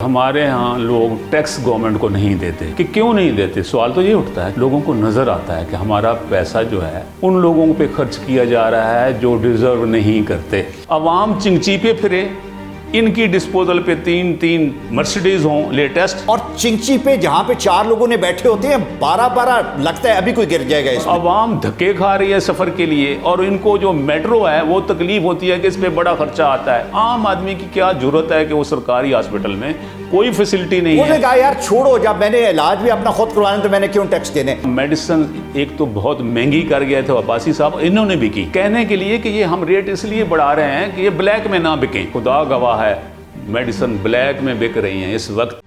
ہمارے ہاں لوگ ٹیکس گورنمنٹ کو نہیں دیتے کہ کیوں نہیں دیتے؟ سوال تو یہ اٹھتا ہے، لوگوں کو نظر آتا ہے کہ ہمارا پیسہ جو ہے ان لوگوں پہ خرچ کیا جا رہا ہے جو ڈیزرو نہیں کرتے۔ عوام چنگچی پہ پھرے، ان کی ڈسپوزل پہ تین مرسیڈیز ہوں لیٹسٹ، اور چنگچی پہ جہاں پہ 4 لوگوں نے بیٹھے ہوتے ہیں 12 لگتا ہے ابھی کوئی گر جائے گا اس میں۔ عوام دھکے کھا رہی ہے سفر کے لیے، اور ان کو جو میٹرو ہے وہ تکلیف ہوتی ہے کہ اس پہ بڑا خرچہ آتا ہے۔ عام آدمی کی کیا ضرورت ہے کہ وہ سرکاری ہاسپٹل میں کوئی فیسلٹی نہیں ہے۔ انہوں نے کہا یار چھوڑو، جب میں نے علاج بھی اپنا خود کروانا تو میں نے کیوں ٹیکس دینے۔ میڈیسن ایک تو بہت مہنگی کر گئے تھے عباسی صاحب، انہوں نے بھی کی کہنے کے لیے کہ یہ ہم ریٹ اس لیے بڑھا رہے ہیں کہ یہ بلیک میں نہ بکیں۔ خدا گواہ ہے میڈیسن بلیک میں بک رہی ہیں اس وقت۔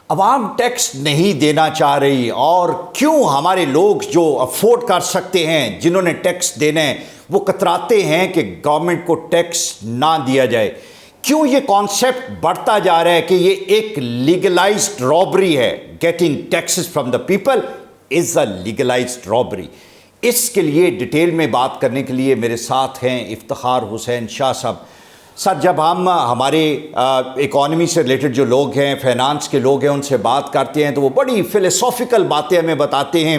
عوام ٹیکس نہیں دینا چاہ رہی، اور کیوں ہمارے لوگ جو افورڈ کر سکتے ہیں، جنہوں نے ٹیکس دینا ہے، وہ کتراتے ہیں کہ گورنمنٹ کو ٹیکس نہ دیا جائے۔ کیوں یہ کانسیپٹ بڑھتا جا رہا ہے کہ یہ ایک لیگلائزڈ رابری ہے؟ Getting taxes from the people is a legalised robbery. اس کے لیے ڈیٹیل میں بات کرنے کے لیے میرے ساتھ ہیں افتخار حسین شاہ صاحب۔ سر، جب ہم ہمارے اکانومی سے ریلیٹڈ جو لوگ ہیں، فائنانس کے لوگ ہیں، ان سے بات کرتے ہیں تو وہ بڑی فلسافیکل باتیں ہمیں بتاتے ہیں،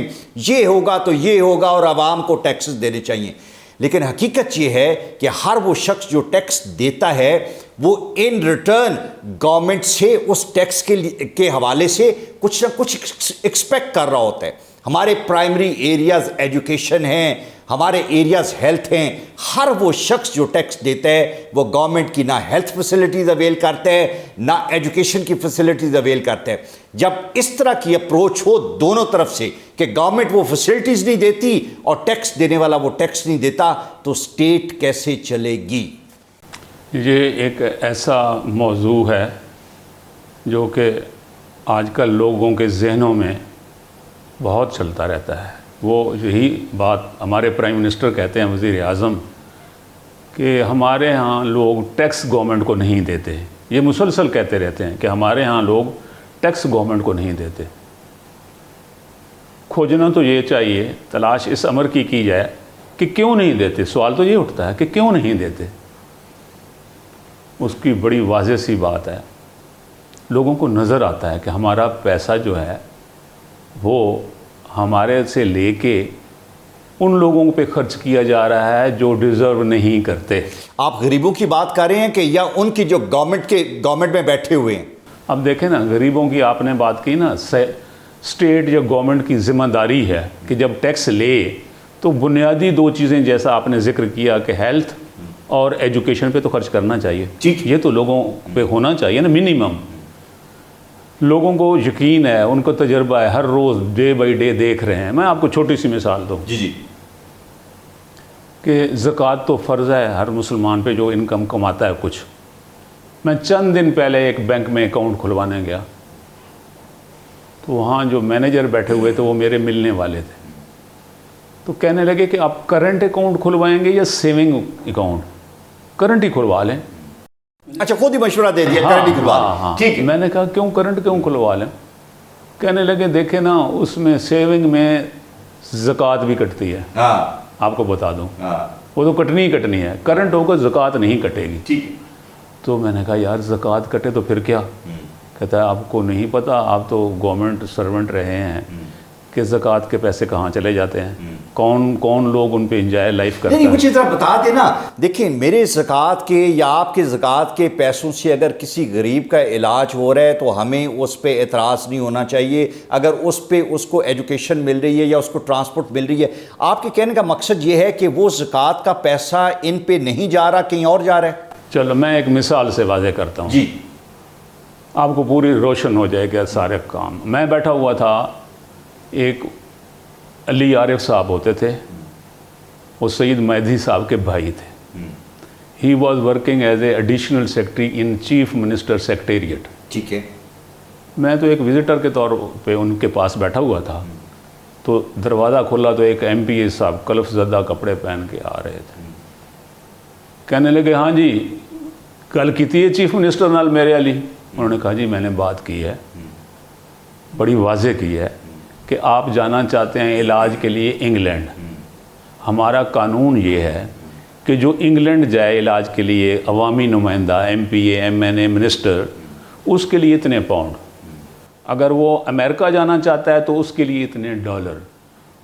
یہ ہوگا تو یہ ہوگا اور عوام کو ٹیکسز دینے چاہیے۔ لیکن حقیقت یہ ہے کہ ہر وہ شخص جو ٹیکس دیتا ہے وہ ان ریٹرن گورنمنٹ سے اس ٹیکس کے حوالے سے کچھ نہ کچھ ایکسپیکٹ کر رہا ہوتا ہے۔ ہمارے پرائمری ایریاز ایجوکیشن ہیں، ہمارے ایریاز ہیلتھ ہیں۔ ہر وہ شخص جو ٹیکس دیتا ہے وہ گورنمنٹ کی نہ ہیلتھ فیسلٹیز اویل کرتا ہے نہ ایجوکیشن کی فیسلٹیز اویل کرتا ہے۔ جب اس طرح کی اپروچ ہو دونوں طرف سے کہ گورنمنٹ وہ فیسلٹیز نہیں دیتی اور ٹیکس دینے والا وہ ٹیکس نہیں دیتا، تو اسٹیٹ کیسے چلے گی؟ یہ ایک ایسا موضوع ہے جو کہ آج کل لوگوں کے ذہنوں میں بہت چلتا رہتا ہے۔ وہ یہی بات ہمارے پرائم منسٹر کہتے ہیں، وزیر اعظم، کہ ہمارے ہاں لوگ ٹیکس گورنمنٹ کو نہیں دیتے۔ یہ مسلسل کہتے رہتے ہیں کہ ہمارے ہاں لوگ ٹیکس گورنمنٹ کو نہیں دیتے۔ کھوجنا تو یہ چاہیے، تلاش اس امر کی جائے کہ کیوں نہیں دیتے۔ سوال تو یہ اٹھتا ہے کہ کیوں نہیں دیتے۔ اس کی بڑی واضح سی بات ہے، لوگوں کو نظر آتا ہے کہ ہمارا پیسہ جو ہے وہ ہمارے سے لے کے ان لوگوں پہ خرچ کیا جا رہا ہے جو ڈیزرو نہیں کرتے۔ آپ غریبوں کی بات کر رہے ہیں کہ یا ان کی جو گورنمنٹ میں بیٹھے ہوئے ہیں؟ اب دیکھیں نا، غریبوں کی آپ نے بات کی نا، اسٹیٹ یا گورنمنٹ کی ذمہ داری ہے کہ جب ٹیکس لے تو بنیادی 2 چیزیں جیسا آپ نے ذکر کیا کہ ہیلتھ اور ایجوکیشن پہ تو خرچ کرنا چاہیے۔ یہ تو لوگوں پہ ہونا چاہیے نا، منیمم۔ لوگوں کو یقین ہے، ان کو تجربہ ہے، ہر روز ڈے بائی ڈے دیکھ رہے ہیں۔ میں آپ کو چھوٹی سی مثال دوں کہ زکوٰۃ تو فرض ہے ہر مسلمان پہ جو انکم کماتا ہے کچھ۔ میں چند دن پہلے ایک بینک میں اکاؤنٹ کھلوانے گیا تو وہاں جو مینیجر بیٹھے ہوئے تھے وہ میرے ملنے والے تھے، تو کہنے لگے کہ آپ کرنٹ اکاؤنٹ کھلوائیں گے یا سیونگ اکاؤنٹ؟ کرنٹ ہی کھلوا لیں۔ اچھا، خود ہی مشورہ دے دیا کرنٹ ہی کھلوا لیں۔ ٹھیک ہے، میں نے کہا کیوں کرنٹ کیوں کھلوا لیں؟ کہنے لگے دیکھیں نا، اس میں سیونگ میں زکوٰۃ بھی کٹتی ہے۔ آپ کو بتا دوں، وہ تو کٹنی ہی کٹنی ہے، کرنٹ ہوگا زکوٰۃ نہیں کٹے گی۔ تو میں نے کہا یار زکوٰۃ کٹے تو پھر کیا؟ کہتا ہے آپ کو نہیں پتا، آپ تو گورنمنٹ سرونٹ رہے ہیں کہ زکوٰۃ کے پیسے کہاں چلے جاتے ہیں، کون لوگ ان پہ انجوائے لائف کرتے ہیں۔ نہیں، مجھے ذرا بتا دینا۔ دیکھیں، میرے زکوٰۃ کے یا آپ کے زکوٰۃ کے پیسوں سے اگر کسی غریب کا علاج ہو رہا ہے تو ہمیں اس پہ اعتراض نہیں ہونا چاہیے۔ اگر اس پہ اس کو ایجوکیشن مل رہی ہے یا اس کو ٹرانسپورٹ مل رہی ہے، آپ کے کہنے کا مقصد یہ ہے کہ وہ زکوٰۃ کا پیسہ ان پہ نہیں جا رہا، کہیں اور جا رہا ہے؟ چلو میں ایک مثال سے واضح کرتا ہوں، آپ کو پوری روشن ہو جائے گا سارے کام۔ میں بیٹھا ہوا تھا، ایک علی عارف صاحب ہوتے تھے، وہ سید مہدی صاحب کے بھائی تھے۔ He was working as a additional secretary in chief minister secretariat. ٹھیک ہے، میں تو ایک وزٹر کے طور پہ ان کے پاس بیٹھا ہوا تھا، تو دروازہ کھلا تو ایک ایم پی اے صاحب کلف زدہ کپڑے پہن کے آ رہے تھے۔ کہنے لگے ہاں جی گل کیتی ہے چیف منسٹر نال میرے علی؟ انہوں نے کہا جی میں نے بات کی ہے، بڑی واضح کی ہے کہ آپ جانا چاہتے ہیں علاج کے لیے انگلینڈ۔ ہمارا قانون یہ ہے کہ جو انگلینڈ جائے علاج کے لیے عوامی نمائندہ MP MNA منسٹر, اس کے لیے اتنے پاؤنڈ, اگر وہ امریکہ جانا چاہتا ہے تو اس کے لیے اتنے ڈالر,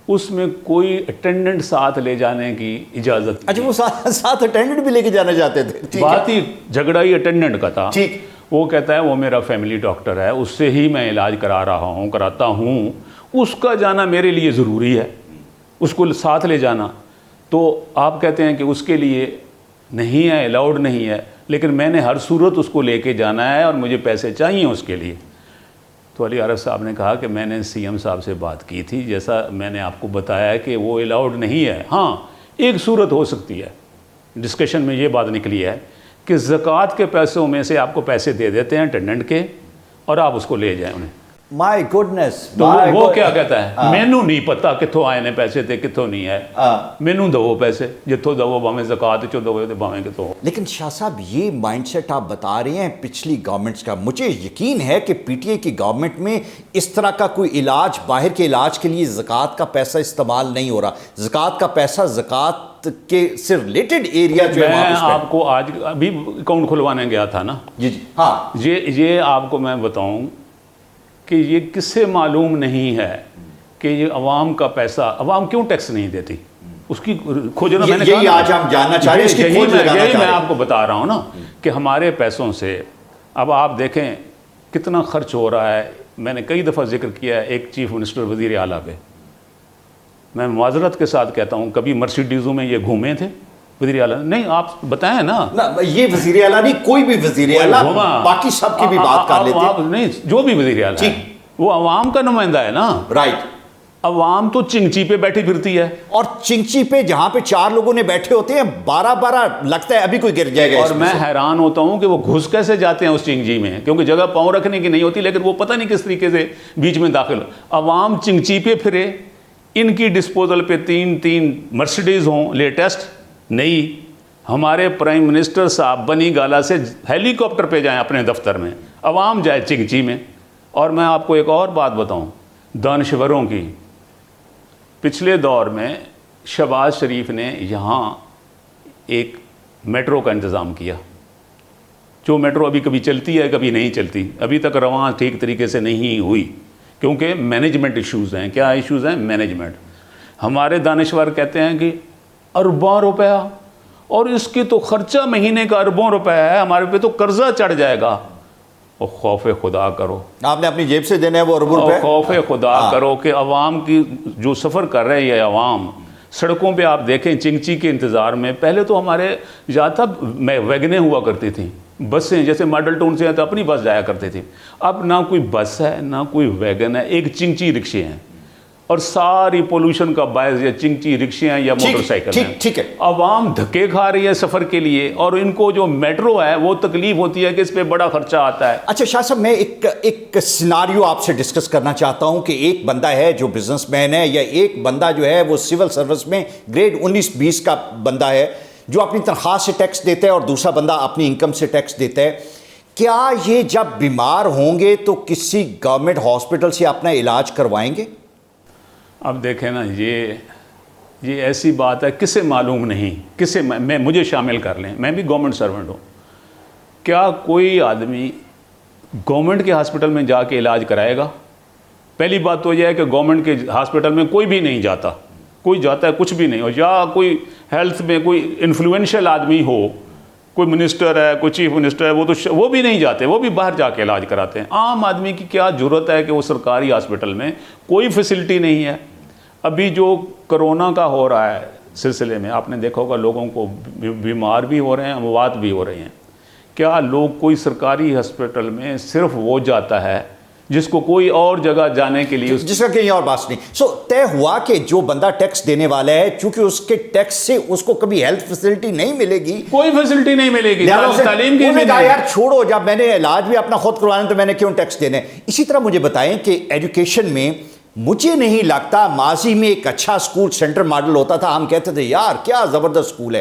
اس میں کوئی اٹینڈنٹ ساتھ لے جانے کی اجازت. اچھا وہ ساتھ اٹینڈنٹ بھی لے کے جانا چاہتے تھے؟ بات ہی جھگڑا ہی اٹینڈنٹ کا تھا. ٹھیک. وہ کہتا ہے وہ میرا فیملی ڈاکٹر ہے, اس سے ہی میں علاج کراتا ہوں, اس کا جانا میرے لیے ضروری ہے, اس کو ساتھ لے جانا. تو آپ کہتے ہیں کہ اس کے لیے نہیں ہے, الاؤڈ نہیں ہے, لیکن میں نے ہر صورت اس کو لے کے جانا ہے اور مجھے پیسے چاہیے اس کے لیے. تو علی عارف صاحب نے کہا کہ میں نے CM صاحب سے بات کی تھی, جیسا میں نے آپ کو بتایا ہے کہ وہ الاؤڈ نہیں ہے. ہاں ایک صورت ہو سکتی ہے, ڈسکشن میں یہ بات نکلی ہے کہ زکوٰۃ کے پیسوں میں سے آپ کو پیسے دے دیتے ہیں اٹینڈنٹ کے, اور آپ اس کو لے جائیں انہیں. مائی گڈنس. تو وہ کیا کہتا ہے, مینوں نہیں پتا کتوں آئے نے پیسے تے کتوں نہیں ہے, مینوں دو پیسے جتوں دو بھاویں زکوٰۃ چوں دو بھاویں کتوں. لیکن شاہ صاحب یہ مائنڈ سیٹ آپ بتا رہے ہیں پچھلی گورنمنٹس کا, مجھے یقین ہے کہ PTI کی گورنمنٹ میں اس طرح کا کوئی علاج, باہر کے علاج کے لیے زکوٰۃ کا پیسہ استعمال نہیں ہو رہا. زکوٰۃ کا پیسہ زکوٰۃ کے سے ریلیٹڈ ایریا جو ہے میں آپ کو آج ابھی اکاؤنٹ کھلوانے گیا تھا نا, جی ہاں, یہ آپ کو میں بتاؤں کہ یہ کس سے معلوم نہیں ہے کہ یہ عوام کا پیسہ, عوام کیوں ٹیکس نہیں دیتی, اس کی کھوجنا میں نے کہا. یہی آج ہم جاننا چاہ رہے ہیں, اس کی کھوج لگانا چاہ رہے ہیں. میں آپ کو بتا رہا ہوں نا کہ ہمارے پیسوں سے اب آپ دیکھیں کتنا خرچ ہو رہا ہے. میں نے کئی دفعہ ذکر کیا ہے ایک چیف منسٹر وزیر اعلیٰ پہ, میں معذرت کے ساتھ کہتا ہوں, کبھی مرسیڈیزوں میں یہ گھومے تھے وزیر اعلیٰ؟ نہیں, آپ بتائیں نا. یہ وزیر اعلیٰ نہیں, کوئی بھی وزیر اعلیٰ, باقی سب کی بھی بات کر لیتے ہیں. نہیں, جو بھی وزیر اعلیٰ ہے وہ عوام کا نمائندہ ہے نا. رائٹ. عوام تو چنگچی پہ بیٹھی پھرتی ہے, اور چنگچی پہ جہاں پہ 4 لوگوں نے بیٹھے ہوتے ہیں 12 لگتا ہے ابھی کوئی گر جائے گا. اور میں حیران ہوتا ہوں کہ وہ گھس کیسے جاتے ہیں اس چنگچی میں, کیونکہ جگہ پاؤں رکھنے کی نہیں ہوتی, لیکن وہ پتہ نہیں کس طریقے سے بیچ میں داخل. عوام چنگچی پہ پھرے, ان کی ڈسپوزل پہ 3 مرسیڈیز ہوں لیٹسٹ نئی. ہمارے پرائم منسٹر صاحب بنی گالا سے ہیلی کاپٹر پہ جائیں اپنے دفتر میں, عوام جائے چنگچی میں. اور میں آپ کو ایک اور بات بتاؤں دانشوروں کی. پچھلے دور میں شہباز شریف نے یہاں ایک میٹرو کا انتظام کیا, جو میٹرو ابھی کبھی چلتی ہے کبھی نہیں چلتی, ابھی تک رواں ٹھیک طریقے سے نہیں ہوئی, کیونکہ مینجمنٹ ایشوز ہیں. کیا ایشوز ہیں؟ مینجمنٹ. ہمارے دانشور کہتے ہیں کہ اربوں روپیہ, اور اس کی تو خرچہ مہینے کا اربوں روپے ہے, ہمارے پہ تو قرضہ چڑھ جائے گا. اور خوف خدا کرو, آپ نے اپنی جیب سے دینا ہے وہ اربوں روپے. خوف خدا کرو کہ عوام کی جو سفر کر رہے ہیں عوام سڑکوں پہ, آپ دیکھیں چنگچی کے انتظار میں. پہلے تو ہمارے جہاں تھا ویگنیں ہوا کرتی تھیں, بسیں جیسے ماڈل ٹاؤن سے تو اپنی بس جایا کرتے تھے. اب نہ کوئی بس ہے نہ کوئی ویگن ہے, ایک چنگچی رکشے ہیں, اور ساری پولوشن کا باعث یا چنگچی رکشے ہیں یا موٹر سائیکل ہیں. ٹھیک ہے. عوام دھکے کھا رہی ہے سفر کے لیے, اور ان کو جو میٹرو ہے وہ تکلیف ہوتی ہے کہ اس پہ بڑا خرچہ آتا ہے. اچھا شاہ صاحب, میں ایک سیناریو آپ سے ڈسکس کرنا چاہتا ہوں کہ ایک بندہ ہے جو بزنس مین ہے, یا ایک بندہ جو ہے وہ سول سروس میں گریڈ 19-20 کا بندہ ہے جو اپنی تنخواہ سے ٹیکس دیتا ہے, اور دوسرا بندہ اپنی انکم سے ٹیکس دیتا ہے. کیا یہ جب بیمار ہوں گے تو کسی گورنمنٹ ہاسپٹل سے اپنا علاج کروائیں گے؟ اب دیکھیں نا, یہ ایسی بات ہے کسے معلوم نہیں, کسے مجھے شامل کر لیں, میں بھی گورنمنٹ سرونٹ ہوں. کیا کوئی آدمی گورنمنٹ کے ہاسپٹل میں جا کے علاج کرائے گا؟ پہلی بات تو یہ ہے کہ گورنمنٹ کے ہاسپٹل میں کوئی بھی نہیں جاتا, کوئی جاتا ہے کچھ بھی نہیں ہو, یا کوئی ہیلتھ میں کوئی انفلوئنشل آدمی ہو, کوئی منسٹر ہے, کوئی چیف منسٹر ہے, وہ بھی نہیں جاتے, وہ بھی باہر جا کے علاج کراتے ہیں. عام آدمی کی کیا ضرورت ہے کہ وہ سرکاری ہاسپٹل میں کوئی فیسلٹی نہیں ہے. ابھی جو کرونا کا ہو رہا ہے سلسلے میں آپ نے دیکھا ہوگا, لوگوں کو بیمار بھی ہو رہے ہیں, اموات بھی ہو رہی ہیں. کیا لوگ کوئی سرکاری ہاسپٹل میں صرف وہ جاتا ہے جس کو کوئی اور جگہ جانے کے لیے جس کا کہیں اور بات نہیں. سو طے ہوا کہ جو بندہ ٹیکس دینے والا ہے, چونکہ اس کے ٹیکس سے اس کو کبھی ہیلتھ فیسلٹی نہیں ملے گی, کوئی فیسلٹی نہیں ملے گی, تعلیم کی کہا یار چھوڑو, جب میں نے علاج بھی اپنا خود کروانا تو میں نے کیوں ٹیکس دینے. اسی طرح مجھے بتائیں کہ ایجوکیشن میں مجھے نہیں لگتا ماضی میں ایک اچھا اسکول سینٹر ماڈل ہوتا تھا, ہم کہتے تھے یار کیا زبردست اسکول ہے.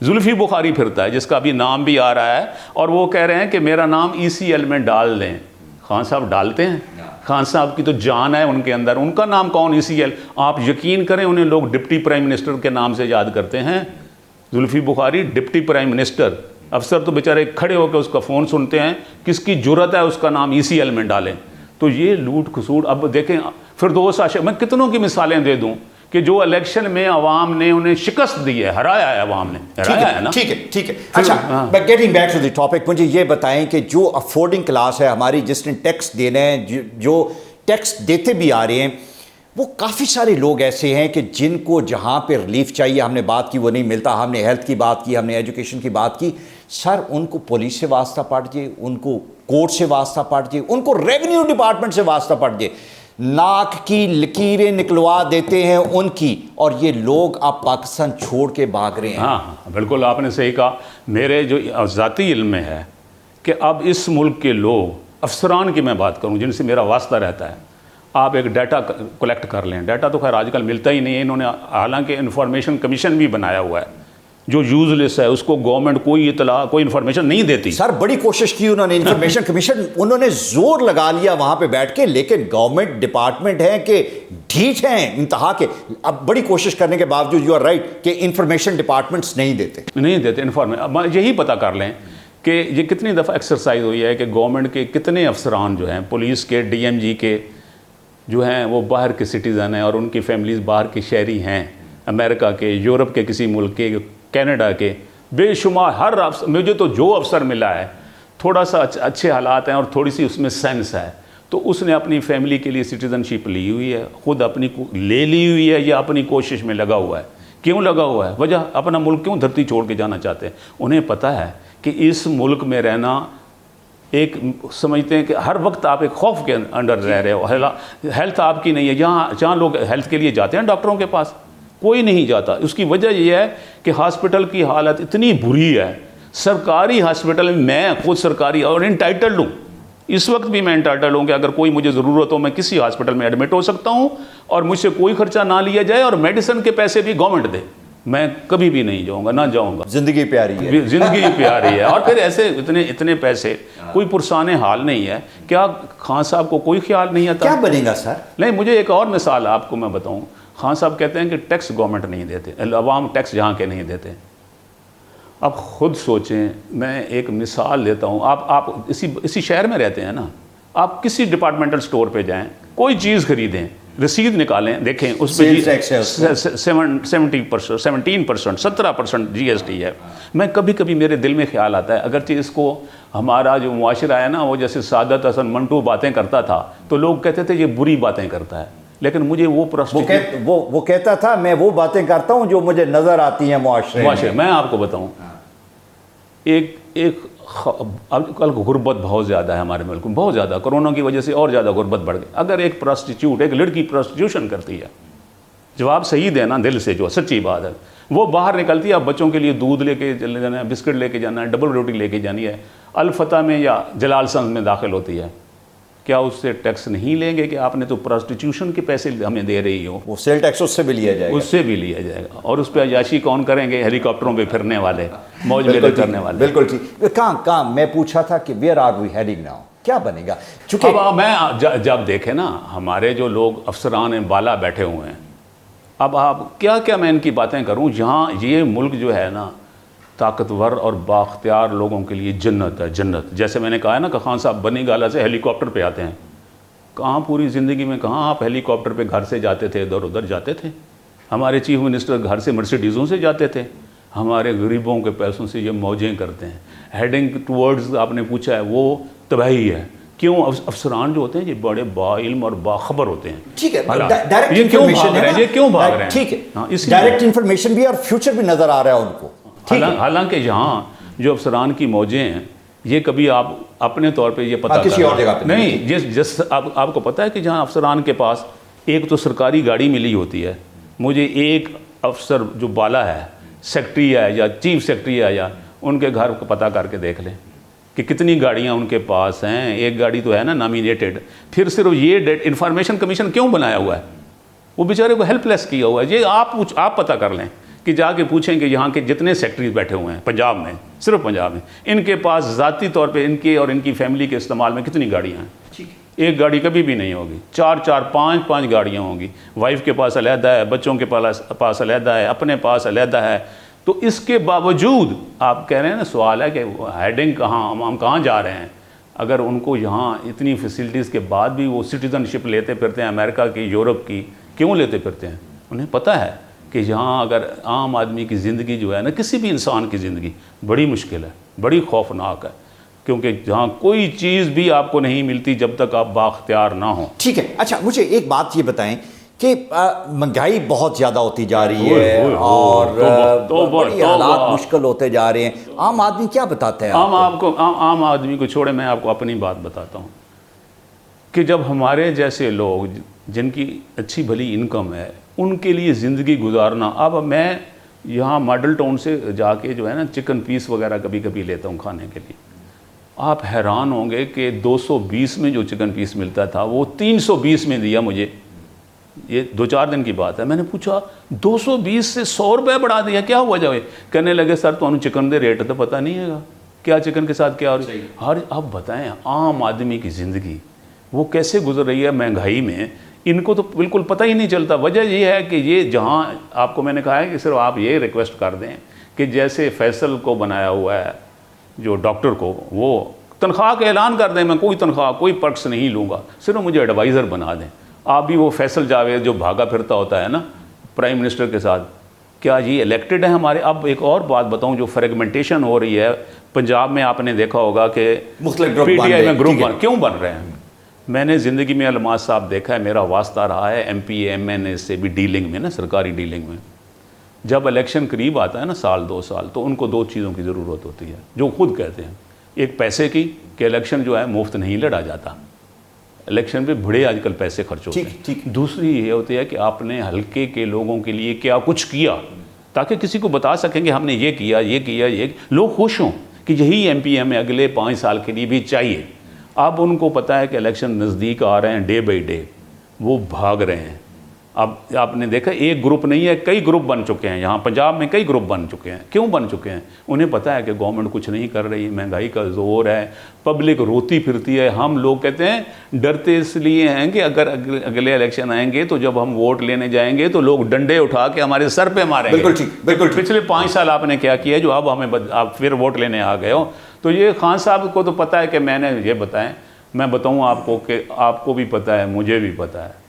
زلفی بخاری پھرتا ہے جس کا ابھی نام بھی آ رہا ہے, اور وہ کہہ رہے ہیں کہ میرا نام ECL میں ڈال دیں. خان صاحب ڈالتے ہیں؟ خان صاحب کی تو جان ہے ان کے اندر, ان کا نام کون ECL؟ آپ یقین کریں انہیں لوگ ڈپٹی پرائم منسٹر کے نام سے یاد کرتے ہیں. Zulfi Bukhari deputy prime minister, افسر تو بیچارے کھڑے ہو کے اس کا فون سنتے ہیں, کس کی جرت ہے اس کا نام ECL میں ڈالیں. تو یہ لوٹ کھسوٹ. اب دیکھیں فردوس عاشق, میں کتنوں کی مثالیں دے دوں کہ جو الیکشن میں عوام نے انہیں شکست دی ہے, ہرایا ہے عوام نے, ہرایا ہے نا. ٹھیک ہے. اچھا, getting back to the topic, مجھے یہ بتائیں کہ جو افورڈنگ کلاس ہے ہماری, جس نے ٹیکس دینا ہے, جو ٹیکس دیتے بھی آ رہے ہیں, وہ کافی سارے لوگ ایسے ہیں کہ جن کو جہاں پہ ریلیف چاہیے, ہم نے بات کی وہ نہیں ملتا. ہم نے ہیلتھ کی بات کی, ہم نے ایجوکیشن کی بات کی. سر ان کو پولیس سے واسطہ پڑ جائے, ان کو کورٹ سے واسطہ پڑ جائے, ان کو ریونیو ڈپارٹمنٹ سے واسطہ پڑ جائے, ناک کی لکیریں نکلوا دیتے ہیں ان کی, اور یہ لوگ اب پاکستان چھوڑ کے بھاگ رہے ہیں. ہاں بالکل آپ نے صحیح کہا. میرے جو ذاتی علم میں ہے کہ اب اس ملک کے لوگ, افسران کی میں بات کروں جن سے میرا واسطہ رہتا ہے, آپ ایک ڈیٹا کلیکٹ کر لیں. ڈیٹا تو خیر آج کل ملتا ہی نہیں ہے, انہوں نے حالانکہ انفارمیشن کمیشن بھی بنایا ہوا ہے جو یوز لیس ہے, اس کو گورنمنٹ کوئی اطلاع کوئی انفارمیشن نہیں دیتی. سر بڑی کوشش کی انہوں نے, انفارمیشن کمیشن انہوں نے زور لگا لیا وہاں پہ بیٹھ کے, لیکن گورنمنٹ ڈپارٹمنٹ ہے کہ ڈھیٹ ہیں انتہا کے. اب بڑی کوشش کرنے کے باوجود یو آر رائٹ کہ انفارمیشن ڈپارٹمنٹس نہیں دیتے انفارمیشن. یہی پتہ کر لیں کہ یہ کتنی دفعہ ایکسرسائز ہوئی ہے کہ گورنمنٹ کے کتنے افسران جو ہیں, پولیس کے, DMG کے جو ہیں, وہ باہر کے سٹیزن ہیں اور ان کی فیملیز باہر کے شہری ہیں, امریکہ کے, یورپ کے کسی ملک کے, کینیڈا کے, بے شمار. ہر افسر, مجھے تو جو افسر ملا ہے تھوڑا سا اچھے حالات ہیں اور تھوڑی سی اس میں سینس ہے, تو اس نے اپنی فیملی کے لیے سٹیزن شپ لی ہوئی ہے, خود اپنی لے لی ہوئی ہے, یا اپنی کوشش میں لگا ہوا ہے. کیوں لگا ہوا ہے؟ وجہ اپنا ملک کیوں دھرتی چھوڑ کے جانا چاہتے ہیں؟ انہیں پتہ ہے کہ اس ملک میں رہنا ایک, سمجھتے ہیں کہ ہر وقت آپ ایک خوف کے انڈر رہ رہے ہو. ہیلتھ آپ کی نہیں ہے. جہاں لوگ ہیلتھ کے لیے جاتے ہیں ڈاکٹروں کے پاس, کوئی نہیں جاتا. اس کی وجہ یہ ہے کہ ہاسپٹل کی حالت اتنی بری ہے. سرکاری ہاسپٹل میں خود سرکاری اور انٹائٹلڈ ہوں, اس وقت بھی میں انٹائٹلڈ ہوں کہ اگر کوئی مجھے ضرورت ہو میں کسی ہاسپٹل میں ایڈمٹ ہو سکتا ہوں اور مجھ سے کوئی خرچہ نہ لیا جائے, اور میڈیسن کے پیسے بھی گورنمنٹ دے. میں کبھی بھی نہیں جاؤں گا, نہ جاؤں گا. زندگی پیاری ہے, زندگی پیاری ہے. اور پھر ایسے اتنے پیسے, کوئی پرسان حال نہیں ہے. کیا خان صاحب کو کوئی خیال نہیں آتا کیا بنے گا سر؟ نہیں, مجھے ایک اور مثال آپ کو میں بتاؤں. خان صاحب کہتے ہیں کہ ٹیکس گورنمنٹ نہیں دیتے, عوام ٹیکس جہاں کے نہیں دیتے. اب خود سوچیں, میں ایک مثال دیتا ہوں. آپ اسی شہر میں رہتے ہیں نا, آپ کسی ڈپارٹمنٹل سٹور پہ جائیں, کوئی چیز خریدیں, رسید نکالیں, دیکھیں اس پہ 17%, 17% GST ہے. میں کبھی میرے دل میں خیال آتا ہے, اگرچہ اس کو ہمارا جو معاشرہ ہے نا, وہ جیسے سعادت حسن منٹو باتیں کرتا تھا تو لوگ کہتے تھے یہ بری باتیں کرتا ہے, لیکن مجھے وہ کہتا تھا میں وہ باتیں کرتا ہوں جو مجھے نظر آتی ہیں معاشرے. میں آپ کو بتاؤں, ایک اب کل غربت بہت زیادہ ہے ہمارے ملک میں, بہت زیادہ. کرونا کی وجہ سے اور زیادہ غربت بڑھ گئی. اگر ایک پروسٹیچیوٹ, ایک لڑکی پروسٹیٹیوشن کرتی ہے, جواب صحیح دینا دل سے, جو سچی بات ہے, وہ باہر نکلتی ہے, اب بچوں کے لیے دودھ لے کے چلے جانا ہے, بسکٹ لے کے جانا ہے, ڈبل روٹی لے کے جانی ہے, الفتح میں یا جلال سنز میں داخل ہوتی ہے, کیا اس سے ٹیکس نہیں لیں گے کہ آپ نے تو پروسٹیٹیوشن کے پیسے ہمیں دے رہی ہو؟ وہ سیل ٹیکس اس سے بھی لیا جائے گا. اس سے بھی لیا جائے گا. اور اس پہ عیاشی کون کریں گے؟ ہیلی کاپٹروں پہ پھرنے والے, موج میلے کرنے والے. بالکل ٹھیک. کہاں میں پوچھا تھا کہ where are we heading now, کیا بنے گا؟ چونکہ اب میں جب دیکھیں نا ہمارے جو لوگ افسران ہیں بالا بیٹھے ہوئے ہیں, اب آپ کیا میں ان کی باتیں کروں. جہاں یہ ملک جو ہے نا طاقتور اور بااختیار لوگوں کے لیے جنت ہے, جنت. جیسے میں نے کہا ہے نا کہ خان صاحب بنی گالا سے ہیلی کاپٹر پہ آتے ہیں. کہاں پوری زندگی میں کہاں آپ ہیلی کاپٹر پہ گھر سے جاتے تھے, ادھر ادھر جاتے تھے؟ ہمارے چیف منسٹر گھر سے مرسیڈیزوں سے جاتے تھے. ہمارے غریبوں کے پیسوں سے یہ موجیں کرتے ہیں. ہیڈنگ ٹورڈز آپ نے پوچھا ہے, وہ تباہی ہے. کیوں؟ افسران جو ہوتے ہیں یہ بڑے باعلم اور باخبر ہوتے ہیں. ٹھیک ہے, یہ کیوں بھاگ رہے ہیں, یہ کیوں بھاگ رہے ہیں؟ ٹھیک ہے, ڈائریکٹ انفارمیشن بھی اور فیوچر بھی نظر آ رہا ہے ان کو. حالانکہ یہاں جو افسران کی موجیں ہیں یہ کبھی آپ اپنے طور پہ یہ پتہ کسی اور جگہ پہ نہیں. جس آپ کو پتہ ہے کہ جہاں افسران کے پاس ایک تو سرکاری گاڑی ملی ہوتی ہے, مجھے ایک افسر جو بالا ہے, سیکٹری ہے یا چیف سیکٹری ہے, یا ان کے گھر کو پتہ کر کے دیکھ لیں کہ کتنی گاڑیاں ان کے پاس ہیں. ایک گاڑی تو ہے نا نامینیٹڈ. پھر صرف یہ انفارمیشن کمیشن کیوں بنایا ہوا ہے؟ وہ بیچارے کو ہیلپ لیس کیا ہوا ہے. یہ آپ پتہ کر لیں کہ جا کے پوچھیں کہ یہاں کے جتنے سیکٹریز بیٹھے ہوئے ہیں پنجاب میں، صرف پنجاب میں، ان کے پاس ذاتی طور پہ ان کے اور ان کی فیملی کے استعمال میں کتنی گاڑیاں ہیں؟ ایک گاڑی کبھی بھی نہیں ہوگی، 4 5 گاڑیاں ہوں گی، وائف کے پاس علیحدہ ہے، بچوں کے پاس علیحدہ ہے، اپنے پاس علیحدہ ہے۔ تو اس کے باوجود آپ کہہ رہے ہیں نا، سوال ہے کہ ہیڈنگ کہاں، ہم کہاں جا رہے ہیں؟ اگر ان کو یہاں اتنی فیسلٹیز کے بعد بھی وہ سٹیزن شپ لیتے پھرتے ہیں امریکہ کی، یورپ کی، کیوں لیتے پھرتے ہیں؟ انہیں پتہ ہے کہ یہاں اگر عام آدمی کی زندگی جو ہے نا، کسی بھی انسان کی زندگی بڑی مشکل ہے، بڑی خوفناک ہے، کیونکہ جہاں کوئی چیز بھی آپ کو نہیں ملتی جب تک آپ بااختیار نہ ہوں۔ ٹھیک ہے، اچھا مجھے ایک بات یہ بتائیں کہ مہنگائی بہت زیادہ ہوتی جا رہی ہے اور بڑی حالات مشکل ہوتے جا رہے ہیں، عام آدمی کیا بتاتا ہے؟ عام آدمی کو چھوڑے، میں آپ کو اپنی بات بتاتا ہوں کہ جب ہمارے جیسے لوگ جن کی اچھی بھلی انکم ہے، ان کے لیے زندگی گزارنا، اب میں یہاں ماڈل ٹاؤن سے جا کے جو ہے نا چکن پیس وغیرہ کبھی کبھی لیتا ہوں کھانے کے لیے، آپ حیران ہوں گے کہ 220 میں جو چکن پیس ملتا تھا وہ 320 میں دیا مجھے۔ یہ 2-4 دن کی بات ہے۔ میں نے پوچھا 220 سے 100 روپے بڑھا دیا، کیا ہوا جائے؟ کہنے لگے سر تو انہوں چکن دے ریٹ تو پتہ نہیں ہے گا، کیا چکن کے ساتھ کیا ہو رہی ہے۔ اب بتائیں عام آدمی کی زندگی وہ کیسے گزر رہی ہے مہنگائی میں، ان کو تو بالکل پتہ ہی نہیں چلتا۔ وجہ یہ ہے کہ یہ جہاں آپ کو میں نے کہا ہے کہ صرف آپ یہ ریکویسٹ کر دیں کہ جیسے فیصل کو بنایا ہوا ہے جو ڈاکٹر کو، وہ تنخواہ کا اعلان کر دیں، میں کوئی تنخواہ کوئی پرکس نہیں لوں گا، صرف مجھے ایڈوائزر بنا دیں۔ آپ بھی وہ فیصل جاوید جو بھاگا پھرتا ہوتا ہے نا پرائم منسٹر کے ساتھ، کیا یہ الیکٹڈ ہے ہمارے؟ اب ایک اور بات بتاؤں، جو فریگمنٹیشن ہو رہی ہے پنجاب میں، آپ نے دیکھا ہوگا کہ پی ٹی آئی میں گروپ کیوں بن رہے ہیں؟ میں نے زندگی میں علماء صاحب دیکھا ہے، میرا واسطہ رہا ہے ایم پی ایم این اے سے بھی ڈیلنگ میں نا، سرکاری ڈیلنگ میں۔ جب الیکشن قریب آتا ہے نا، 1-2 سال، تو ان کو 2 چیزوں کی ضرورت ہوتی ہے جو خود کہتے ہیں۔ ایک پیسے کی، کہ الیکشن جو ہے مفت نہیں لڑا جاتا، الیکشن پہ بڑے آج کل پیسے خرچ ہوتے ہیں۔ دوسری یہ ہوتی ہے کہ آپ نے حلقے کے لوگوں کے لیے کیا کچھ کیا، تاکہ کسی کو بتا سکیں کہ ہم نے یہ کیا، لوگ خوش ہوں کہ یہی ایم پی ایم اگلے 5 سال کے لیے بھی چاہیے۔ اب ان کو پتہ ہے کہ الیکشن نزدیک آ رہے ہیں، ڈے بائی ڈے وہ بھاگ رہے ہیں۔ اب آپ نے دیکھا ایک گروپ نہیں ہے، کئی گروپ بن چکے ہیں، یہاں پنجاب میں کئی گروپ بن چکے ہیں۔ کیوں بن چکے ہیں؟ انہیں پتہ ہے کہ گورنمنٹ کچھ نہیں کر رہی، مہنگائی کا زور ہے، پبلک روتی پھرتی ہے۔ ہم لوگ کہتے ہیں ڈرتے اس لیے ہیں کہ اگر اگلے الیکشن آئیں گے تو جب ہم ووٹ لینے جائیں گے تو لوگ ڈنڈے اٹھا کے ہمارے سر پہ ماریں گے۔ بالکل پچھلے 5 سال آپ نے کیا کیا جو اب ہمیں آپ پھر ووٹ لینے آ گئے ہو؟ تو یہ خان صاحب کو تو پتہ ہے کہ میں نے یہ بتائیں، میں بتاؤں آپ کو کہ آپ کو بھی پتہ ہے، مجھے بھی پتہ ہے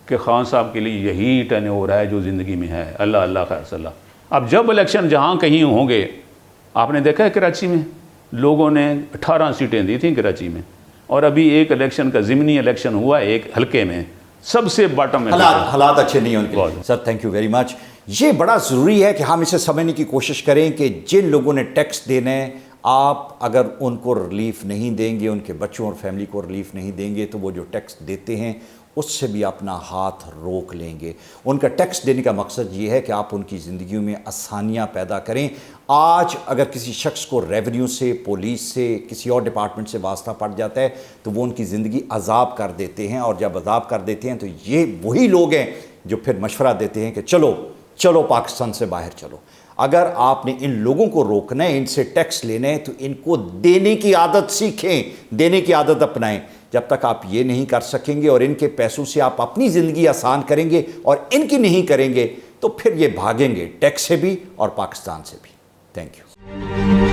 کہ خان صاحب کے لیے یہی ٹینیور ہے جو زندگی میں ہے۔ اللہ خیر صلی اللہ۔ اب جب الیکشن جہاں کہیں ہوں گے، آپ نے دیکھا ہے کراچی میں لوگوں نے 18 سیٹیں دی تھیں کراچی میں، اور ابھی ایک الیکشن کا ضمنی الیکشن ہوا ایک حلقے میں، سب سے باٹم میں حالات اچھے نہیں ہیں sir. Thank you very much. یہ بڑا ضروری ہے کہ ہم اسے سمجھنے کی کوشش کریں کہ جن لوگوں نے ٹیکس دینا ہے، آپ اگر ان کو ریلیف نہیں دیں گے، ان کے بچوں اور فیملی کو ریلیف نہیں دیں گے، تو وہ جو ٹیکس دیتے ہیں اس سے بھی اپنا ہاتھ روک لیں گے۔ ان کا ٹیکس دینے کا مقصد یہ ہے کہ آپ ان کی زندگیوں میں آسانیاں پیدا کریں۔ آج اگر کسی شخص کو ریونیو سے، پولیس سے، کسی اور ڈپارٹمنٹ سے واسطہ پڑ جاتا ہے تو وہ ان کی زندگی عذاب کر دیتے ہیں، اور جب عذاب کر دیتے ہیں تو یہ وہی لوگ ہیں جو پھر مشورہ دیتے ہیں کہ چلو پاکستان سے باہر چلو۔ اگر آپ نے ان لوگوں کو روکنا ہے، ان سے ٹیکس لینا ہے، تو ان کو دینے کی عادت سیکھیں، دینے کی عادت اپنائیں۔ جب تک آپ یہ نہیں کر سکیں گے اور ان کے پیسوں سے آپ اپنی زندگی آسان کریں گے اور ان کی نہیں کریں گے، تو پھر یہ بھاگیں گے ٹیکس سے بھی اور پاکستان سے بھی۔ Thank you.